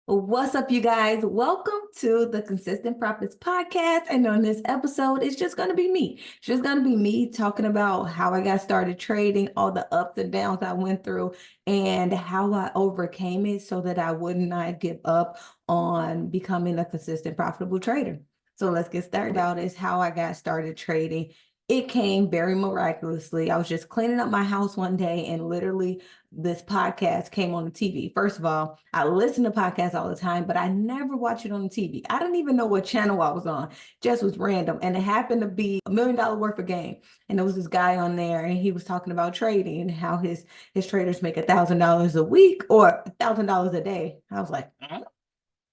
What's up, you guys? Welcome to the Consistent Profits Podcast. And on this episode, it's just going to be me. It's just going to be me talking about how I got started trading, all the ups and downs I went through, and how I overcame it so that I would not give up on becoming a consistent, profitable trader. So let's get started. About is how I got started trading. It came very miraculously. I was just cleaning up my house one day and literally this podcast came on the TV. First of all, I listen to podcasts all the time, but I never watch it on the TV. I didn't even know what channel I was on. Just was random. And it happened to be $1 million worth of game. And there was this guy on there and he was talking about trading and how his traders make $1,000 a week or $1,000 a day. I was like,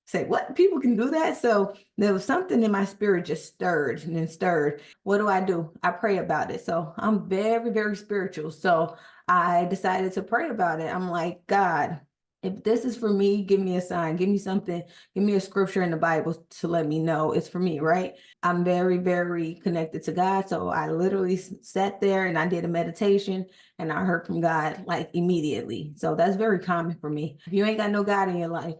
say what? People can do that? So there was something in my spirit just stirred and then stirred. What do? I pray about it. So I'm very, very spiritual. So I decided to pray about it. I'm like, God, if this is for me, give me a sign, give me something, give me a scripture in the Bible to let me know it's for me, right? I'm very, very connected to God. So I literally sat there and I did a meditation and I heard from God like immediately. So that's very common for me. If you ain't got no God in your life,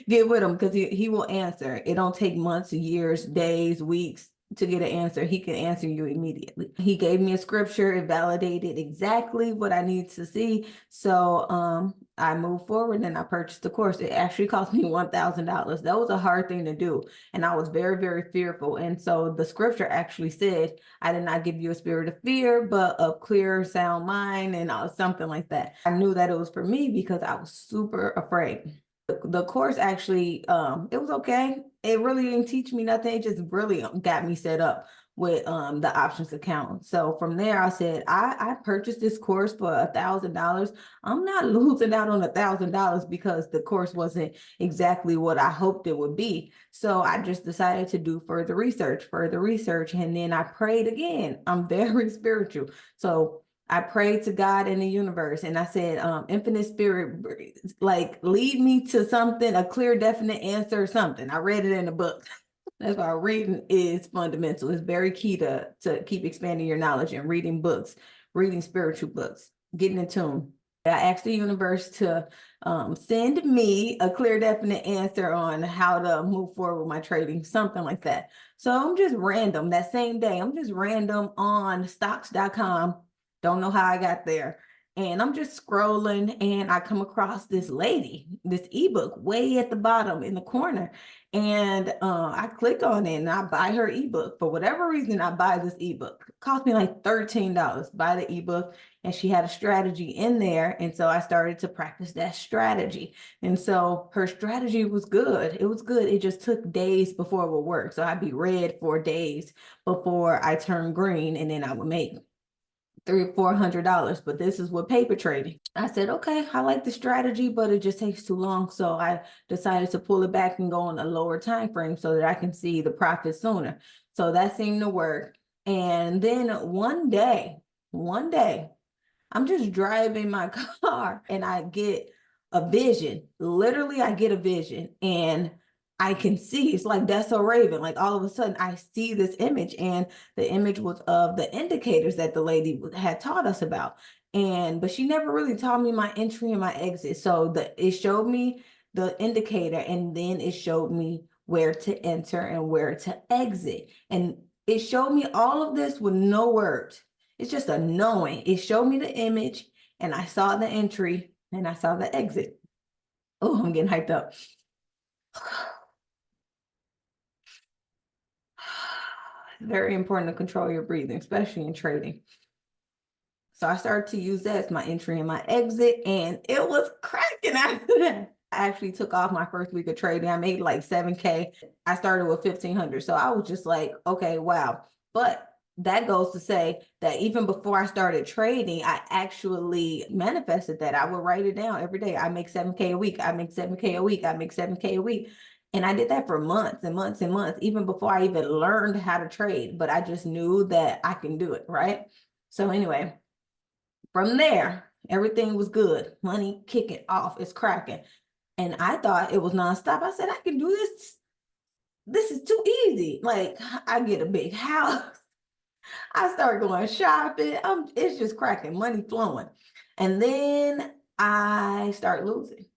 get with him because he will answer. It don't take months, years, days, weeks to get an answer. He can answer you immediately. He gave me a scripture. It validated exactly what I need to see. So I moved forward and I purchased the course. It actually cost me $1,000. That was a hard thing to do. And I was very, very fearful. And so the scripture actually said, I did not give you a spirit of fear, but of clear, sound mind and something like that. I knew that it was for me because I was super afraid. The course actually, it was okay. It really didn't teach me nothing. It just really got me set up with the options account. So from there, I said, I purchased this course for $1,000. I'm not losing out on $1,000 because the course wasn't exactly what I hoped it would be. So I just decided to do further research, and then I prayed again. I'm very spiritual. So I prayed to God in the universe and I said, infinite spirit, like lead me to something, a clear, definite answer or something. I read it in a book. That's why reading is fundamental. It's very key to keep expanding your knowledge and reading books, reading spiritual books, getting in tune. I asked the universe to send me a clear, definite answer on how to move forward with my trading, something like that. So I'm just random that same day. I'm just random on stocks.com. Don't know how I got there. And I'm just scrolling and I come across this lady, this ebook way at the bottom in the corner. And I click on it and I buy her ebook. For whatever reason, I buy this ebook. It cost me like $13. Buy the ebook. And she had a strategy in there. And so I started to practice that strategy. And so her strategy was good. It was good. It just took days before it would work. So I'd be red for days before I turned green and then I would make $300-400, but this is with paper trading. I said, okay, I like the strategy, but it just takes too long. So I decided to pull it back and go on a lower time frame so that I can see the profit sooner. So that seemed to work. And then one day, I'm just driving my car and I get a vision. Literally, I get a vision and I can see it's like that's so Raven. Like all of a sudden, I see this image, and the image was of the indicators that the lady had taught us about. But she never really taught me my entry and my exit. So it showed me the indicator, and then it showed me where to enter and where to exit. And it showed me all of this with no words. It's just a knowing. It showed me the image, and I saw the entry, and I saw the exit. Oh, I'm getting hyped up. Very important to control your breathing, especially in trading. So I started to use that as my entry and my exit, and it was cracking after that. I actually took off my first week of trading. I made like 7K. I started with 1,500. So I was just like, okay, wow. But that goes to say that even before I started trading, I actually manifested that. I would write it down every day. I make 7K a week. I make 7K a week. I make 7K a week. And I did that for months and months and months, even before I even learned how to trade. But I just knew that I can do it, right? So anyway, from there, everything was good. Money kicking off, it's cracking. And I thought it was nonstop. I said, I can do this. This is too easy. Like, I get a big house. I start going shopping. It's just cracking, money flowing. And then I start losing.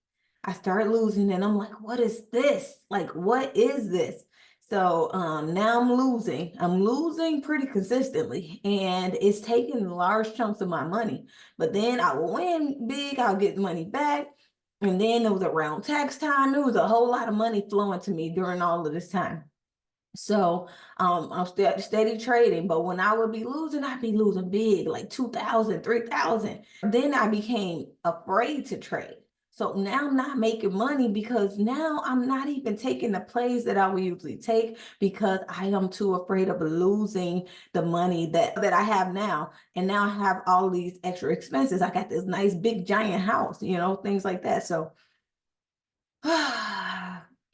I started losing, and I'm like, what is this? Like, what is this? So now I'm losing. I'm losing pretty consistently, and it's taking large chunks of my money. But then I will win big, I'll get money back. And then it was around tax time. It was a whole lot of money flowing to me during all of this time. So I'm still steady trading, but when I would be losing, I'd be losing big, like 2,000, 3,000. Then I became afraid to trade. So now I'm not making money because now I'm not even taking the plays that I would usually take because I am too afraid of losing the money that I have now. And now I have all these extra expenses. I got this nice big giant house, things like that. So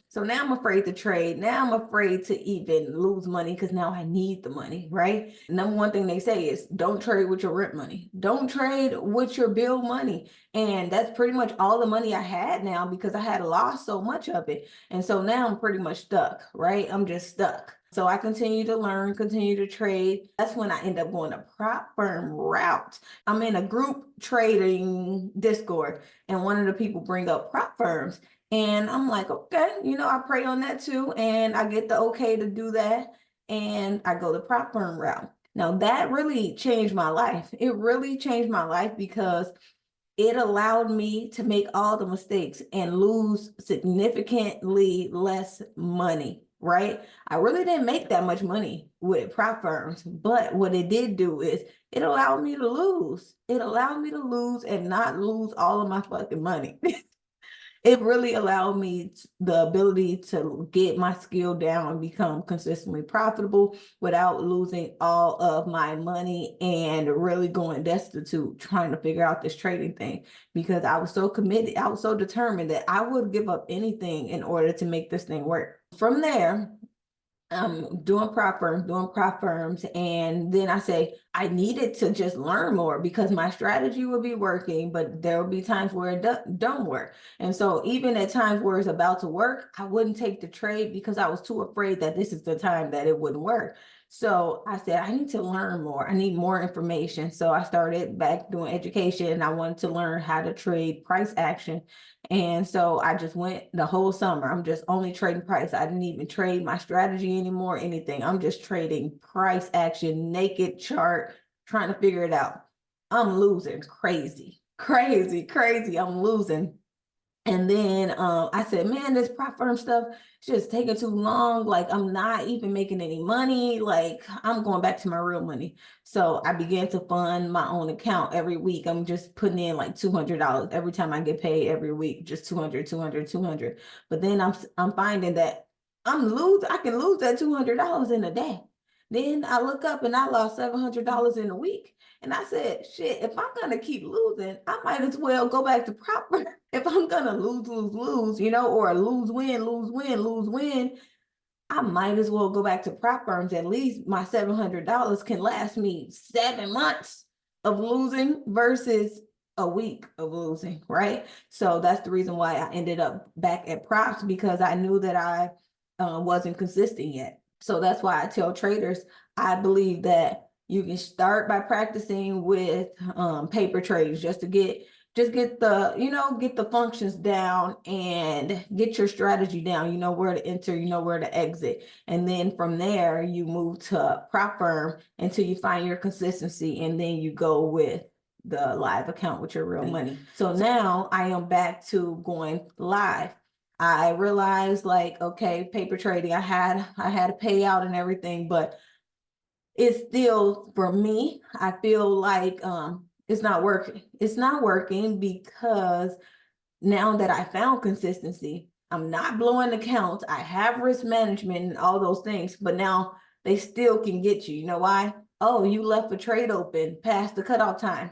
so now I'm afraid to trade. Now I'm afraid to even lose money because now I need the money, right? Number one thing they say is don't trade with your rent money. Don't trade with your bill money. And that's pretty much all the money I had now because I had lost so much of it. And so now I'm pretty much stuck, right? I'm just stuck. So I continue to learn, continue to trade. That's when I end up going the prop firm route. I'm in a group trading Discord, and one of the people bring up prop firms. And I'm like, okay, I pray on that too. And I get the okay to do that. And I go the prop firm route. Now that really changed my life. It really changed my life because it allowed me to make all the mistakes and lose significantly less money, right? I really didn't make that much money with prop firms, but what it did do is it allowed me to lose. It allowed me to lose and not lose all of my fucking money. It really allowed me the ability to get my skill down and become consistently profitable without losing all of my money and really going destitute trying to figure out this trading thing because I was so committed. I was so determined that I would give up anything in order to make this thing work. From there, doing prop firms. And then I say, I needed to just learn more because my strategy would be working, but there will be times where it don't work. And so even at times where it's about to work, I wouldn't take the trade because I was too afraid that this is the time that it wouldn't work. So I said, I need to learn more. I need more information. So I started back doing education and I wanted to learn how to trade price action. And so I just went the whole summer. I'm just only trading price. I didn't even trade my strategy anymore, anything. I'm just trading price action, naked chart, trying to figure it out. I'm losing crazy, crazy, crazy. I'm losing. And then I said, man, this prop firm stuff is just taking too long. Like, I'm not even making any money. Like, I'm going back to my real money. So I began to fund my own account every week. I'm just putting in like $200 every time I get paid every week, just 200, 200, 200. But then I'm finding that I can lose that $200 in a day. Then I look up and I lost $700 in a week. And I said, shit, if I'm going to keep losing, I might as well go back to prop firm. If I'm gonna lose, or lose, win, I might as well go back to prop firms. At least my $700 can last me 7 months of losing versus a week of losing, right? So that's the reason why I ended up back at props because I knew that I wasn't consistent yet. So that's why I tell traders, I believe that you can start by practicing with paper trades just to get get the functions down and get your strategy down. You know where to enter, you know where to exit. And then from there, you move to prop firm until you find your consistency. And then you go with the live account with your real money. So now I am back to going live. I realized like, okay, paper trading, I had a payout and everything, but it's still, for me, I feel like it's not working. It's not working because now that I found consistency, I'm not blowing accounts. I have risk management and all those things, but now they still can get you. You know why? Oh, you left a trade open past the cutoff time.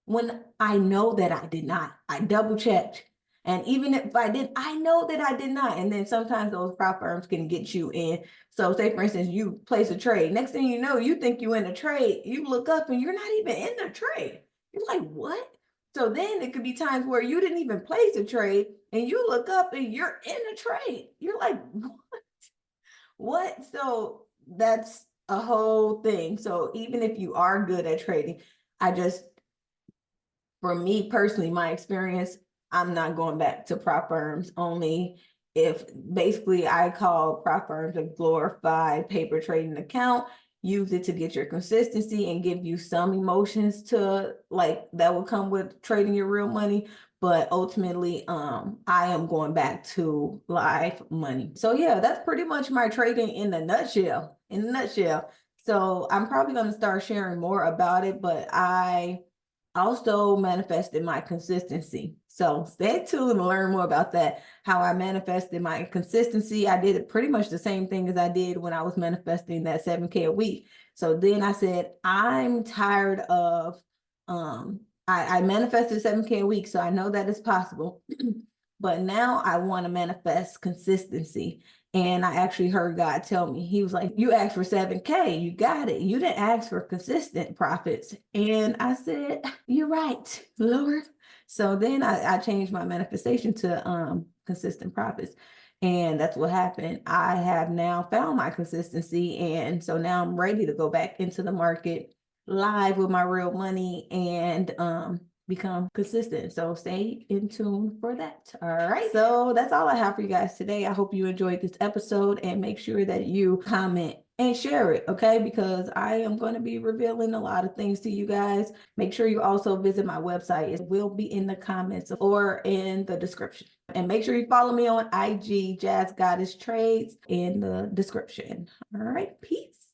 When I know that I did not, I double checked. And even if I did, I know that I did not. And then sometimes those prop firms can get you in. So say for instance, you place a trade. Next thing you know, you think you're in a trade. You look up and you're not even in the trade. You're like, what? So then it could be times where you didn't even place a trade and you look up and you're in a trade. You're like, what? So that's a whole thing. So even if you are good at trading, for me personally, my experience, I'm not going back to prop firms. Only if basically I call prop firms a glorified paper trading account. Use it to get your consistency and give you some emotions to like that will come with trading your real money. But ultimately, I am going back to live money. So yeah, that's pretty much my trading in a nutshell. In a nutshell. So I'm probably going to start sharing more about it, but I also manifested my consistency. So stay tuned to learn more about that. How I manifested my consistency. I did pretty much the same thing as I did when I was manifesting that 7K a week. So then I said, I'm tired of I manifested 7K a week, so I know that it's possible. But now I want to manifest consistency. And I actually heard God tell me, He was like, you asked for 7K, you got it. You didn't ask for consistent profits. And I said, you're right, Lord. So then I changed my manifestation to consistent profits. And that's what happened. I have now found my consistency. And so now I'm ready to go back into the market live with my real money and become consistent. So stay in tune for that. All right. So that's all I have for you guys today. I hope you enjoyed this episode and make sure that you comment and share it, okay? Because I am going to be revealing a lot of things to you guys. Make sure you also visit my website. It will be in the comments or in the description. And make sure you follow me on IG, Jazz Goddess Trades, in the description. All right. Peace.